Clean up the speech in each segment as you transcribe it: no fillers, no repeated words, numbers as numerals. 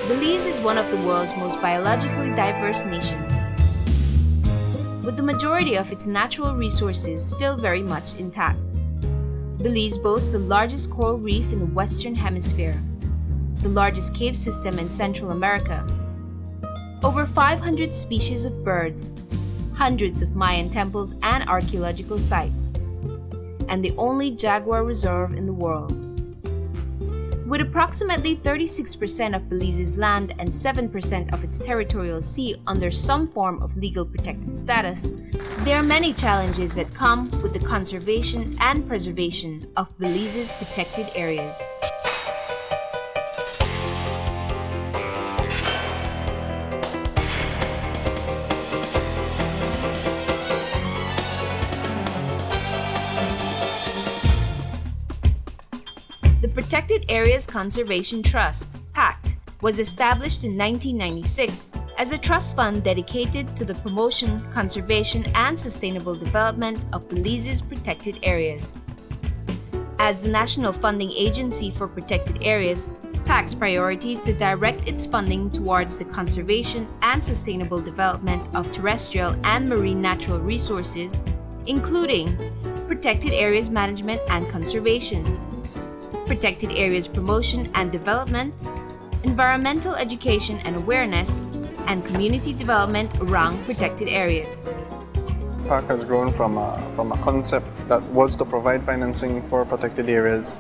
Belize is one of the world's most biologically diverse nations, with the majority of its natural resources still very much intact. Belize boasts the largest coral reef in the Western Hemisphere, the largest cave system in Central America, over 500 species of birds, hundreds of Mayan temples and archaeological sites, and the only jaguar reserve in the world. With approximately 36% of Belize's land and 7% of its territorial sea under some form of legal protected status, there are many challenges that come with the conservation and preservation of Belize's protected areas. The Protected Areas Conservation Trust, PACT, was established in 1996 as a trust fund dedicated to the promotion, conservation, and sustainable development of Belize's protected areas. As the national funding agency for protected areas, PACT's priority is to direct its funding towards the conservation and sustainable development of terrestrial and marine natural resources, including protected areas management and conservation, protected areas promotion and development, environmental education and awareness, and community development around protected areas. PACT has grown from a concept that was to provide financing for protected areas,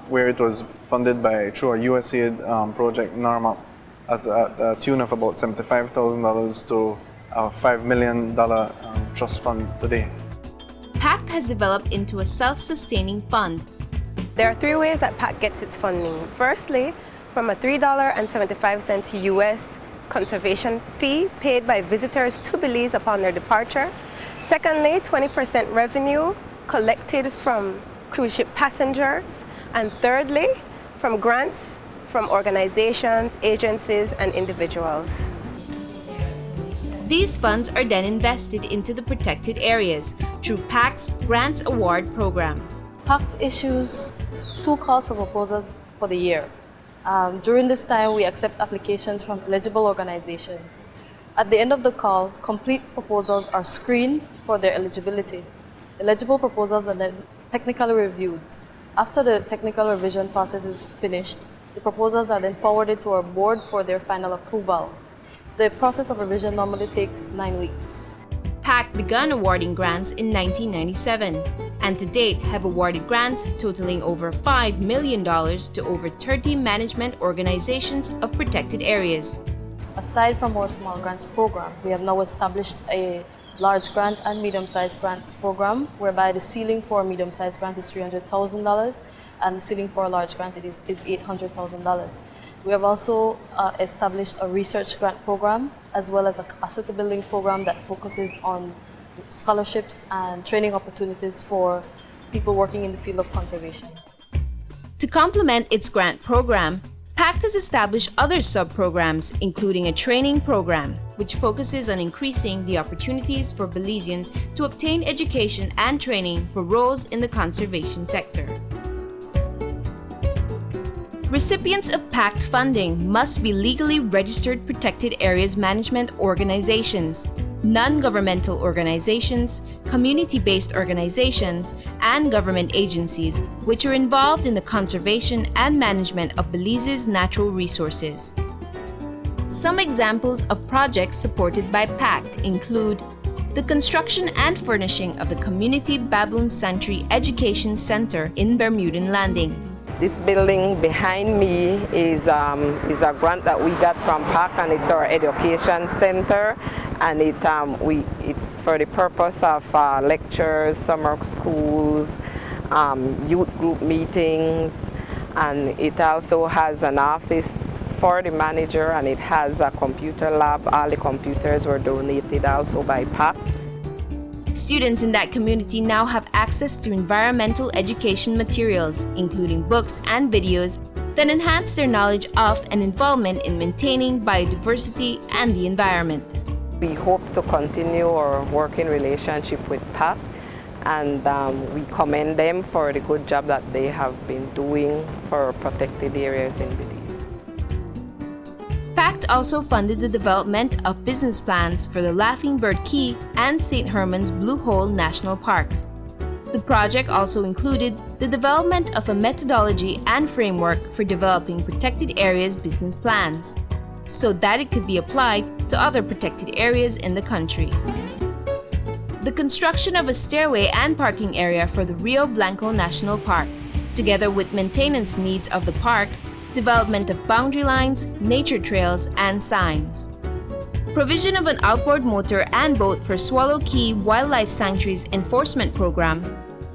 where it was funded through a USAID project NORMAP at a tune of about $75,000 to a $5 million trust fund today. PACT has developed into a self-sustaining fund. There are three ways that PACT gets its funding. Firstly, from a $3.75 US conservation fee paid by visitors to Belize upon their departure. Secondly, 20% revenue collected from cruise ship passengers. And thirdly, from grants from organizations, agencies, and individuals. These funds are then invested into the protected areas through PACT's Grants Award program. PACT issues 2 calls for proposals for the year. During this time, we accept applications from eligible organizations. At the end of the call, complete proposals are screened for their eligibility. Eligible proposals are then technically reviewed. After the technical revision process is finished, the proposals are then forwarded to our board for their final approval. The process of revision normally takes 9 weeks. PACT began awarding grants in 1997 and to date have awarded grants totaling over $5 million to over 30 management organizations of protected areas. Aside from our small grants program, we have now established a large grant and medium-sized grants program whereby the ceiling for a medium-sized grant is $300,000 and the ceiling for a large grant is $800,000. We have also established a research grant program as well as a capacity building program that focuses on scholarships and training opportunities for people working in the field of conservation. To complement its grant program, PACT has established other sub-programs, including a training program, which focuses on increasing the opportunities for Belizeans to obtain education and training for roles in the conservation sector. Recipients of PACT funding must be legally registered protected areas management organizations, non-governmental organizations, community-based organizations, and government agencies which are involved in the conservation and management of Belize's natural resources. Some examples of projects supported by PACT include the construction and furnishing of the Community Baboon Sanctuary Education Center in Bermudan Landing. This building behind me is a grant that we got from PACT, and it's our education center, and it's for the purpose of lectures, summer schools, youth group meetings, and it also has an office for the manager, and it has a computer lab. All the computers were donated also by PACT. Students in that community now have access to environmental education materials, including books and videos, that enhance their knowledge of and involvement in maintaining biodiversity and the environment. We hope to continue our working relationship with PACT, and we commend them for the good job that they have been doing for protected areas in Belize. PACT also funded the development of business plans for the Laughing Bird Key and St. Herman's Blue Hole National Parks. The project also included the development of a methodology and framework for developing protected areas business plans, so that it could be applied to other protected areas in the country. The construction of a stairway and parking area for the Rio Blanco National Park, together with maintenance needs of the park, development of boundary lines, nature trails, and signs. Provision of an outboard motor and boat for Swallow Key Wildlife Sanctuary's enforcement program,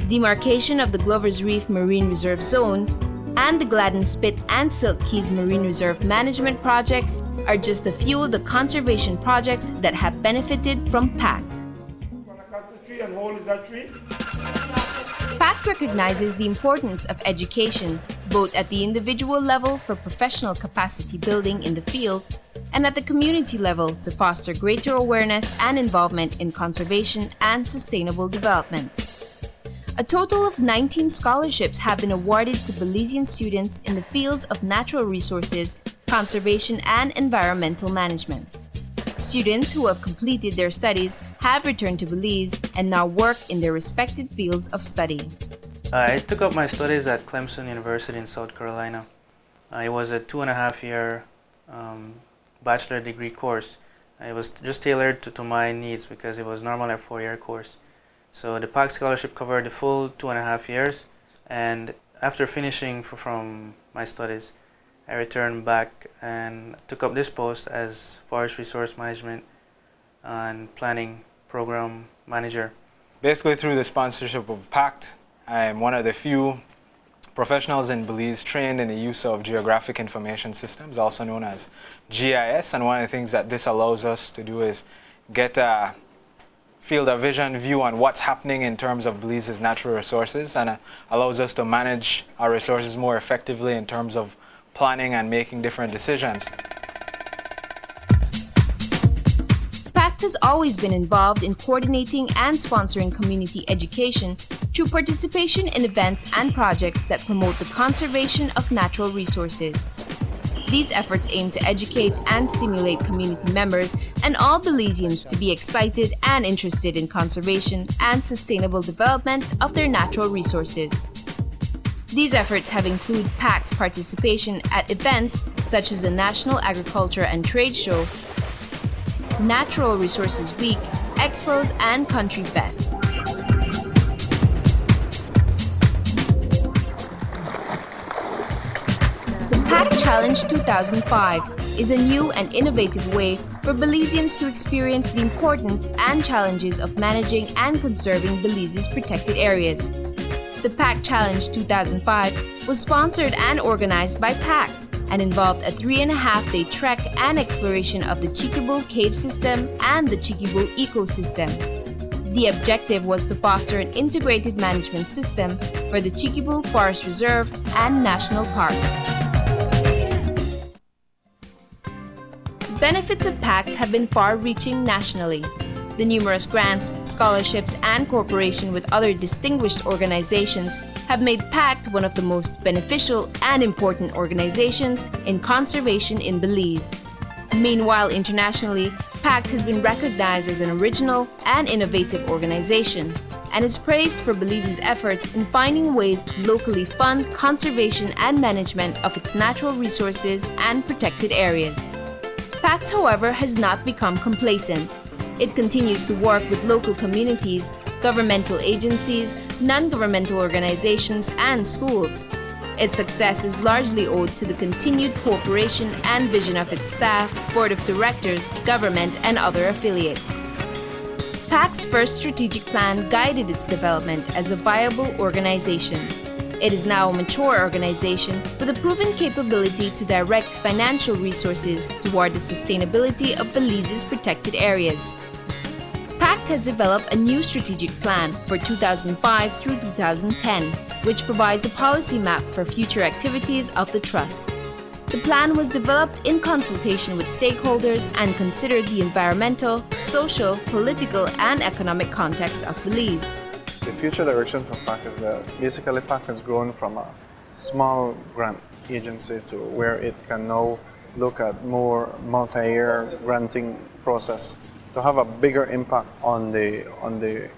demarcation of the Glover's Reef Marine Reserve zones, and the Gladden Spit and Silk Keys Marine Reserve management projects are just a few of the conservation projects that have benefited from PACT. PACT recognizes the importance of education, both at the individual level for professional capacity building in the field, and at the community level to foster greater awareness and involvement in conservation and sustainable development. A total of 19 scholarships have been awarded to Belizean students in the fields of natural resources, conservation, and environmental management. Students who have completed their studies have returned to Belize and now work in their respective fields of study. I took up my studies at Clemson University in South Carolina. It was a 2.5-year bachelor degree course. It was just tailored to my needs because it was normally a 4-year course. So the PACT scholarship covered the full 2.5 years, and after finishing from my studies, I returned back and took up this post as Forest Resource Management and Planning Program Manager. Basically, through the sponsorship of PACT, I am one of the few professionals in Belize trained in the use of Geographic Information Systems, also known as GIS, and one of the things that this allows us to do is get a field of vision view on what's happening in terms of Belize's natural resources, and allows us to manage our resources more effectively in terms of planning and making different decisions. PACT has always been involved in coordinating and sponsoring community education through participation in events and projects that promote the conservation of natural resources. These efforts aim to educate and stimulate community members and all Belizeans to be excited and interested in conservation and sustainable development of their natural resources. These efforts have included PACT's participation at events such as the National Agriculture and Trade Show, Natural Resources Week, Expos, and Country Fest. The PACT Challenge 2005 is a new and innovative way for Belizeans to experience the importance and challenges of managing and conserving Belize's protected areas. The PACT Challenge 2005 was sponsored and organized by PACT and involved a 3.5-day trek and exploration of the Chiquibull Cave System and the Chiquibull Ecosystem. The objective was to foster an integrated management system for the Chiquibull Forest Reserve and National Park. Benefits of PACT have been far-reaching nationally. The numerous grants, scholarships, and cooperation with other distinguished organizations have made PACT one of the most beneficial and important organizations in conservation in Belize. Meanwhile, internationally, PACT has been recognized as an original and innovative organization and is praised for Belize's efforts in finding ways to locally fund conservation and management of its natural resources and protected areas. PACT, however, has not become complacent. It continues to work with local communities, governmental agencies, non-governmental organizations, and schools. Its success is largely owed to the continued cooperation and vision of its staff, board of directors, government, and other affiliates. PACT's first strategic plan guided its development as a viable organization. It is now a mature organization with a proven capability to direct financial resources toward the sustainability of Belize's protected areas. PACT has developed a new strategic plan for 2005 through 2010, which provides a policy map for future activities of the Trust. The plan was developed in consultation with stakeholders and considered the environmental, social, political, and economic context of Belize. The future direction for PACT is that basically PACT has grown from a small grant agency to where it can now look at more multi-year granting process to have a bigger impact on the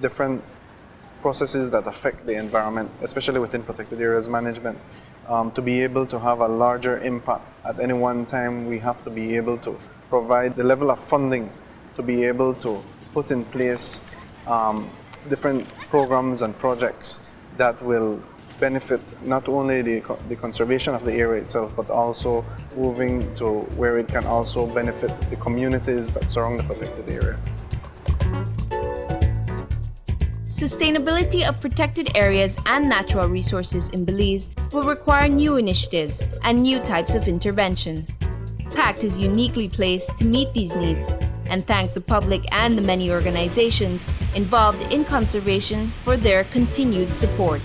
different processes that affect the environment, especially within protected areas management. To be able to have a larger impact at any one time, we have to be able to provide the level of funding to be able to put in place different programs and projects that will benefit not only the conservation of the area itself, but also moving to where it can also benefit the communities that surround the protected area. Sustainability of protected areas and natural resources in Belize will require new initiatives and new types of intervention. PACT is uniquely placed to meet these needs and thanks the public and the many organizations involved in conservation for their continued support.